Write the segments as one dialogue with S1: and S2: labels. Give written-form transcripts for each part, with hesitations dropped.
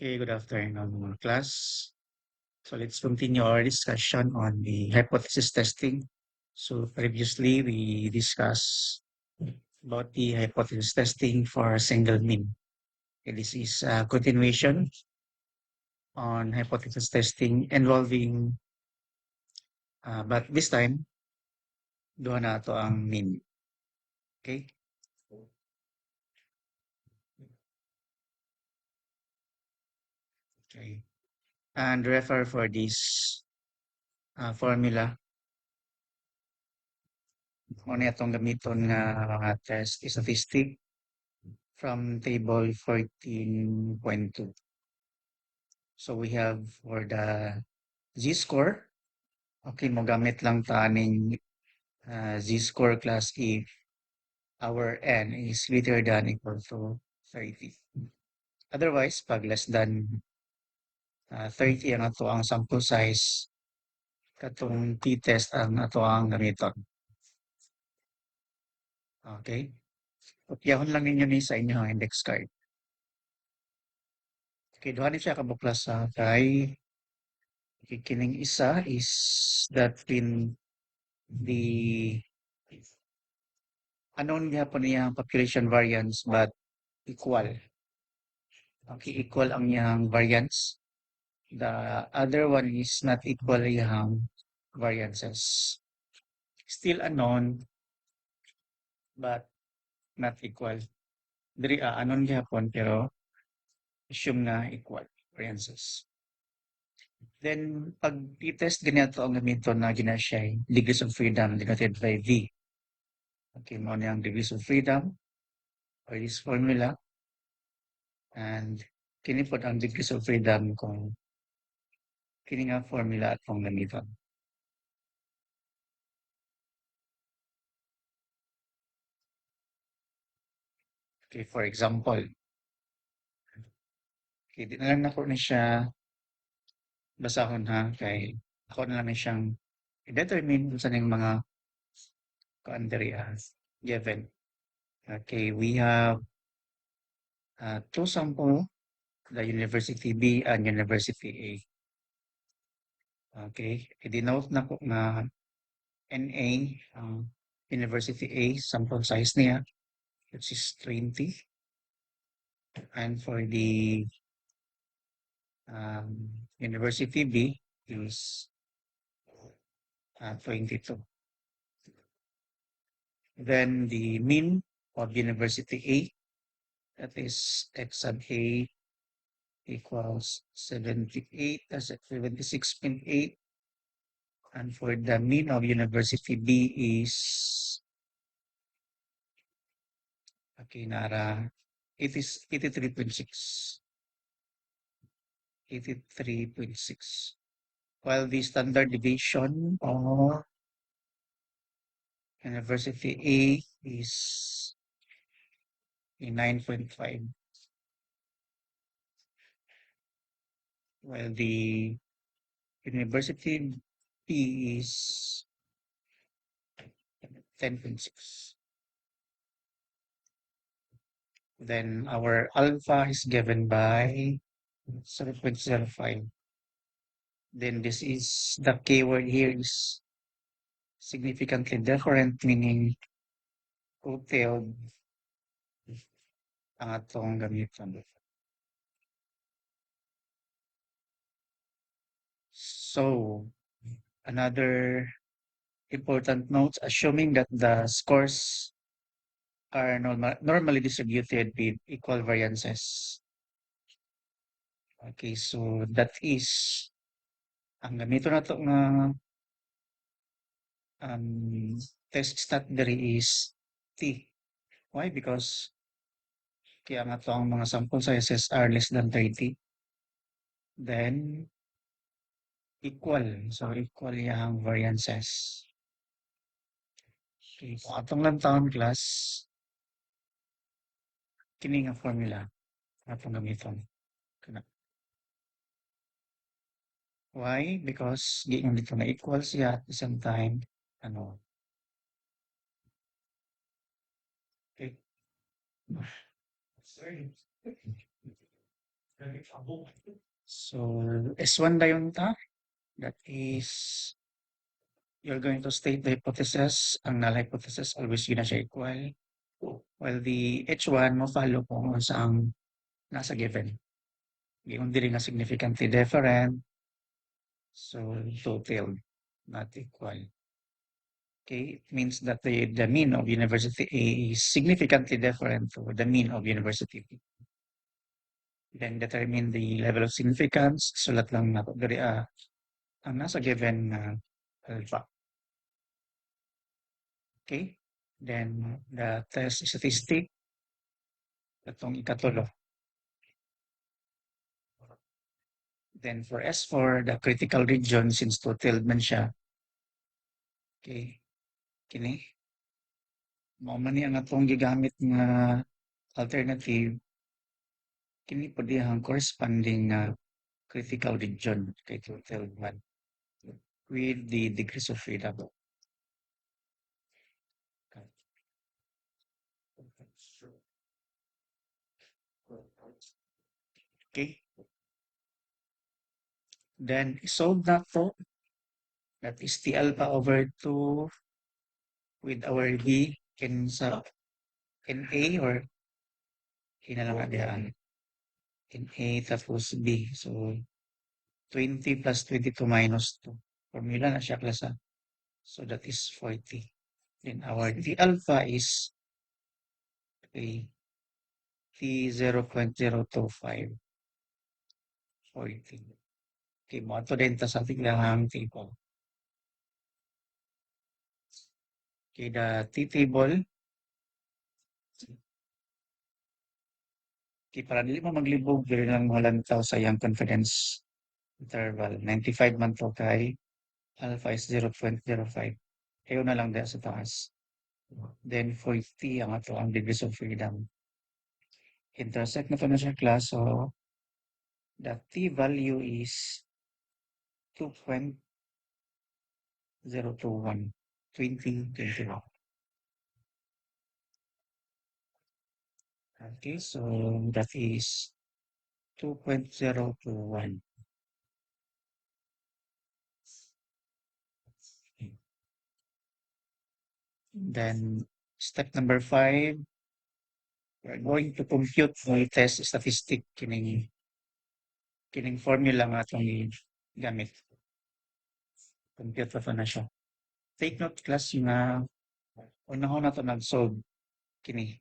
S1: Okay, good afternoon, class. So let's continue our discussion on the hypothesis testing. So previously we discussed about the hypothesis testing for single mean. Okay, this is a continuation on hypothesis testing involving, but this time, duha na ito ang mean. Okay? Okay. And refer for this formula. Muna itong gamiton nga mga test statistic from table 14.2. So we have for the z-score, okay, mogamit lang ta ning z-score class if our n is greater than equal to 30. Otherwise, pag less than 30 ang ato ang sample size, katong t-test ang ato ang gamiton. Okay? Kopyahon lang ninyo ni sa inyong index card. Okay, duha ni siya kabuklas sa kay kining isa is that in the unknown gyapon niyang population variance but equal. Okay, equal ang iyang variance. The other one is not equal iyang variances. Still unknown but not equal. Diri unknown gyapon pero assume na equal variances. Then pag i-test ganito ang gamiton na ginasya degrees of freedom denoted by V. Okay, mo niyang degrees of freedom or this formula. And kini po ang degrees of freedom kung kini nga formula at pong gamiton. Okay, for example, okay, di na lang ako na siya basahon ha, kay ako na lang na siyang i-determine kung saan yung mga given. Okay, we have two sample, the University B and University A. Okay, i-denote na ko na NA, University A, sample size niya, which is 20. And for the University B is 22. Then the mean of University A, that is x sub A equals 78, that's 76.8. And for the mean of University B is, okay, nara, it is 83.6. 83.6. While the standard deviation of University A is 9.5. While the University B is 10.6. Then our alpha is given by 0.05. Then this is the keyword here is significantly different, meaning curtailed ang atong gamiton. So, another important note, assuming that the scores are normally distributed with equal variances. Okay, so that is, ang gamito na to nga test stat diri is T. Why? Because kaya nga to ang mga sample sizes are less than 30. Then, equal. So, equal yung variances. Okay, kung atong lang taon class, kini nga formula atong gamiton. Why? Because giingon dito na equal siya at the same time, ano, okay. Sorry. So S1 dayon ta. That is, you're going to state the hypothesis. Ang null hypothesis, always yun na siya equal. While the H1, mo follow kung saan nasa given. Given dili nga significantly different. So total, not equal. Okay, it means that the mean of university A is significantly different to the mean of university B. Then determine the level of significance. Sulat lang na dari ang nasa given na alpha. Okay, then the test statistic, itong ikatulo. Then for S4, the critical region, since totaled man siya. Okay, kini. Mao man ni ang atong gigamit nga alternative. Kini po dihang corresponding na critical region kay totaled man with the degrees of freedom. Okay. Then solve that for, that is T alpha over 2 with our B in sa in A or hinalangan diyan in A tapos B. So 20 plus 22 minus 2. Formula na siya klasa. So that is 40. Then our T alpha is okay, T 0.025. 40. Okay, mo ato din ta sa ating lahang table. Okay, the T table. Okay, para dili mo maglibog, dili lang mo lantaw sa iyang confidence interval. 95 man to kay alpha is 0.05. Ayaw na lang dahil sa taas. Then 40 ang ato ang degrees of freedom. Intersect na to na siya class. So the T value is 2.021. 2021. Okay, so that is 2.021. Then step number 5, we're going to compute the test statistic kining formula nga itong gamit. Compute pa na siya. Take note class nga unahon na to nag-solve kini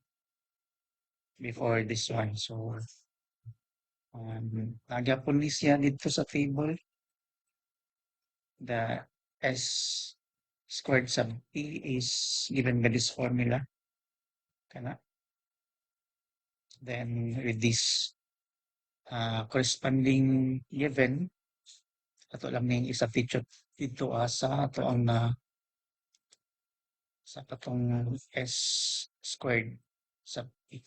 S1: before this one. So nagyapon ni siya dito sa table. The S squared sub P is given by this formula. Kana. Then with this corresponding given, ato lang ning i-substitute dito sa ato ang sa katong S squared sub P.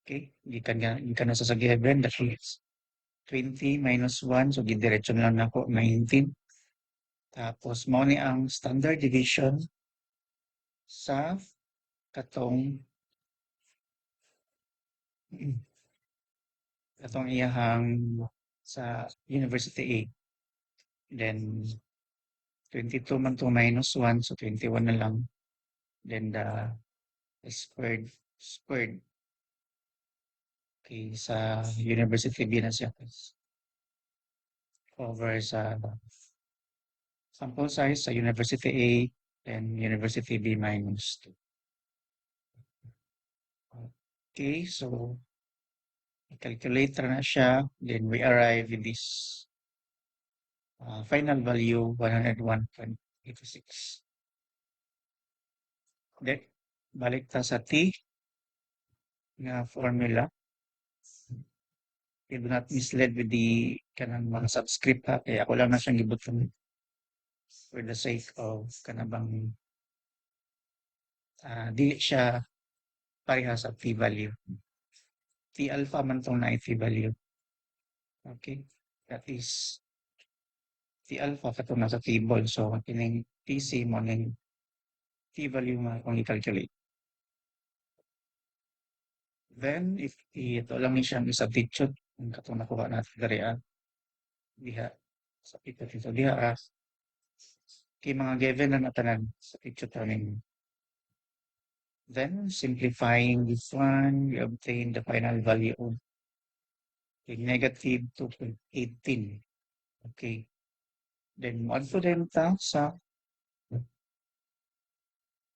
S1: Okay, gikan na sa given, that is 20 minus 1, so gidiretso na lang ako 19. Tapos mo ni ang standard deviation sa katong iyahang sa University A. Then 22 man to minus 1, so 21 na lang. Then the squared okay, sa University B na siya over sa sample size sa University A and University B minus 2. Okay, so calculator na siya. Then we arrive in this final value 101.86. Then balik ta sa T na formula. Do not misled with the kanang mga subscript ha. Kaya ako lang na siyang gibuton for the sake of kanabang dili siya pareha sa p-value. T alpha man tong na p-value. Okay, that is T alpha katong nasa table. So kining TC mo ning p-value mo kung i-calculate. Then, if ito lang ni siyang isubstitute, ang katong nakuha natin dari diha, sa ito dito diha, kay mga given na natanan, substitute namin. Then, simplifying this one, we obtain the final value of a negative 2.18. Okay. Then, mo adto din ta sa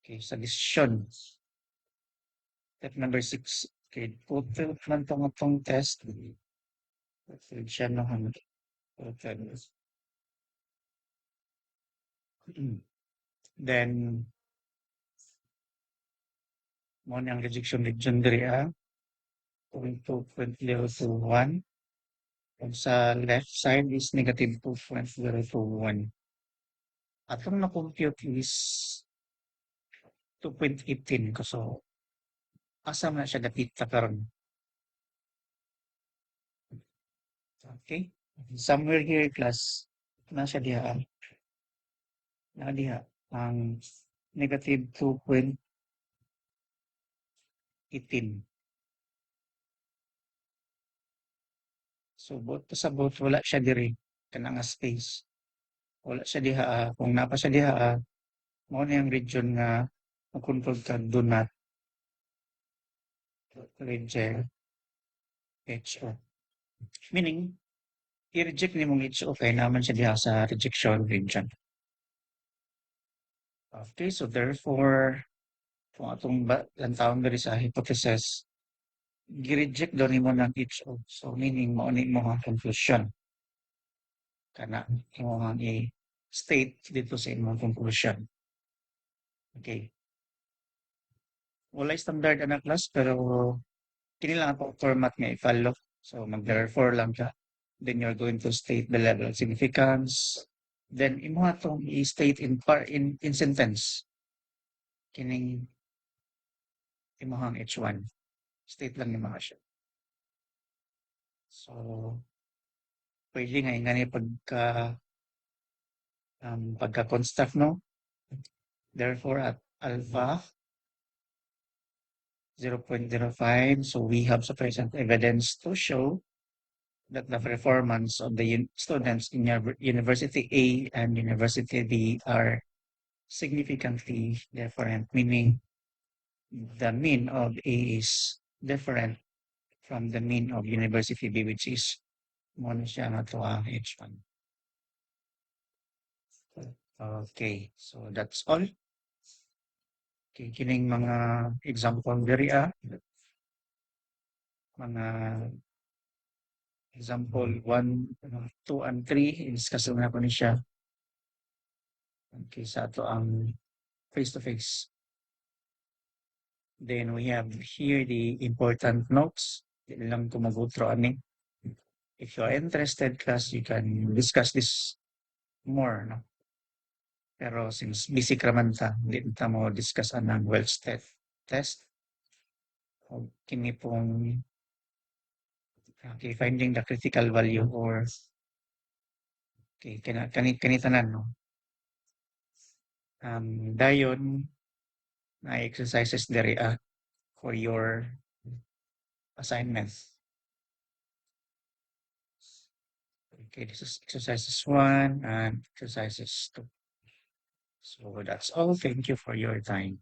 S1: decision. Step number 6. Okay, total man tong test. Total siya no total. Then, mo ang rejection region diri 2.021. Kung sa left side is negative 2.021. Atong na-compute is 2.18 so asa man siya dapita karon. Okay? Somewhere here class na siya diha na diha ang negative 2.18. So both sa both wala siya diri kana nga space. Wala siya diha kung napa siya diha mao na yung region nga mag-control ka do not reject HO. Meaning, i-reject ni mong HO kay naman siya diha sa rejection region. Okay, so therefore, kung atong lantawon diri sa hypothesis, gi-reject daw nimo ng HO. So meaning mao ni mo ang conclusion. Kana imo ang i-state dito sa imong conclusion. Okay. Walay standard ana class pero kini lang ako format nga i-follow. So mag-therefore lang ka. Then you're going to state the level of significance. Then imo atong i-state in sentence. Kining imong H1. State lang ni mga siya. So pwede nga ingani pagka-construct no. Therefore at alpha 0.05, so we have sufficient evidence to show that the performance of the students in University A and University B are significantly different, meaning the mean of A is different from the mean of University B, which is mo na siya nga to ang H1. Okay, so that's all. Okay, kining mga example diri mga example 1, 2, and 3, i-discuss na ko ni siya. Okay, sa ato ang face-to-face. Then we have here the important notes. Di lang ko mag-go ani. If you are interested, class, you can discuss this more. No? Pero since busy ka man ta, hindi ta mo discuss ang Welch test. O kini pong okay, finding the critical value or okay, kanitanan, no? Dayon na exercises diri for your assignment. Okay, this is exercises 1 and exercises 2. So that's all. Thank you for your time.